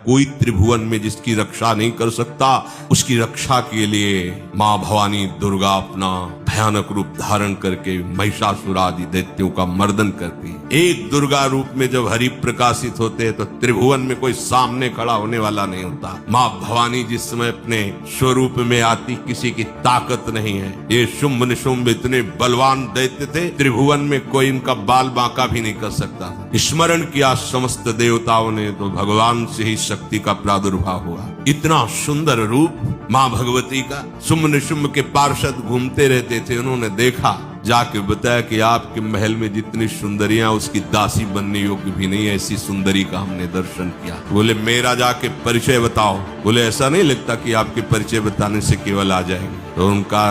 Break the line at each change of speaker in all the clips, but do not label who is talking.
कोई त्रिभुवन में जिसकी रक्षा नहीं कर सकता, उसकी रक्षा के लिए माँ भवानी दुर्गा अपना भयानक रूप धारण करके महिषासुर आदि दैत्यों का मर्दन करती है। एक दुर्गा रूप में जब हरि प्रकाशित होते हैं तो त्रिभुवन में कोई सामने खड़ा होने वाला नहीं होता। माँ भवानी जिस समय अपने स्वरूप में आती, किसी की ताकत नहीं है। ये शुंभ निशुंभ इतने बलवान दैत्य थे, त्रिभुवन में कोई इनका बाल बांका भी नहीं कर सकता। स्मरण किया समस्त देवताओं ने तो भगवान से ही शक्ति का प्रादुर्भाव हुआ। इतना सुंदर रूप माँ भगवती का। शुंभ निशुंभ के पार्षद घूमते रहते थे, उन्होंने देखा, जाके बताया कि आपके महल में जितनी सुंदरियां उसकी दासी बनने योग्य भी नहीं, ऐसी सुंदरी का हमने दर्शन किया। बोले मेरा जाके परिचय बताओ। बोले ऐसा नहीं लगता कि आपके परिचय बताने से केवल आ जाएंगे। तो उनका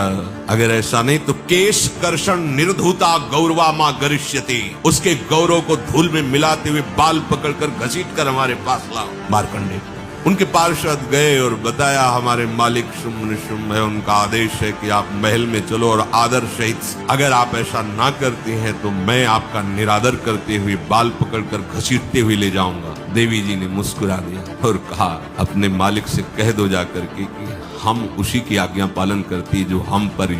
अगर ऐसा नहीं तो केश कर्षण निर्धूता गौरवा माँ गरिष्यति, उसके गौरव को धूल में मिलाते हुए बाल पकड़कर घसीट कर हमारे पास लाओ। मार्कंडेय उनके पार्षद गए और बताया हमारे मालिक शुंभ निशुंभ है, उनका आदेश है कि आप महल में चलो और आदर सहित, अगर आप ऐसा ना करते हैं तो मैं आपका निरादर करते हुए बाल पकड़कर घसीटते हुए ले जाऊंगा। देवी जी ने मुस्कुरा दिया और कहा अपने मालिक से कह दो जाकर के कि हम उसी की आज्ञा पालन करती जो हम पर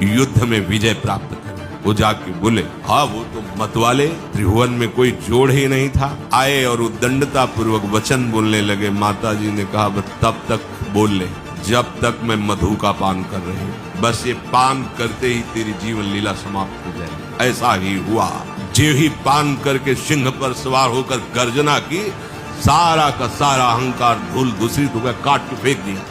युद्ध में विजय प्राप्त करे। वो जाके बोले हाँ वो तो मतवाले, त्रिभुवन में कोई जोड़ ही नहीं था। आए और उद्दंडता पूर्वक वचन बोलने लगे। माता जी ने कहा बस तब तक बोल ले जब तक मैं मधु का पान कर रही हूँ, बस ये पान करते ही तेरी जीवन लीला समाप्त हो जाएगी। ऐसा ही हुआ। जो ही पान करके सिंह पर सवार होकर गर्जना की, सारा का सारा अहंकार धूल दूसरी काट के फेंक दिया।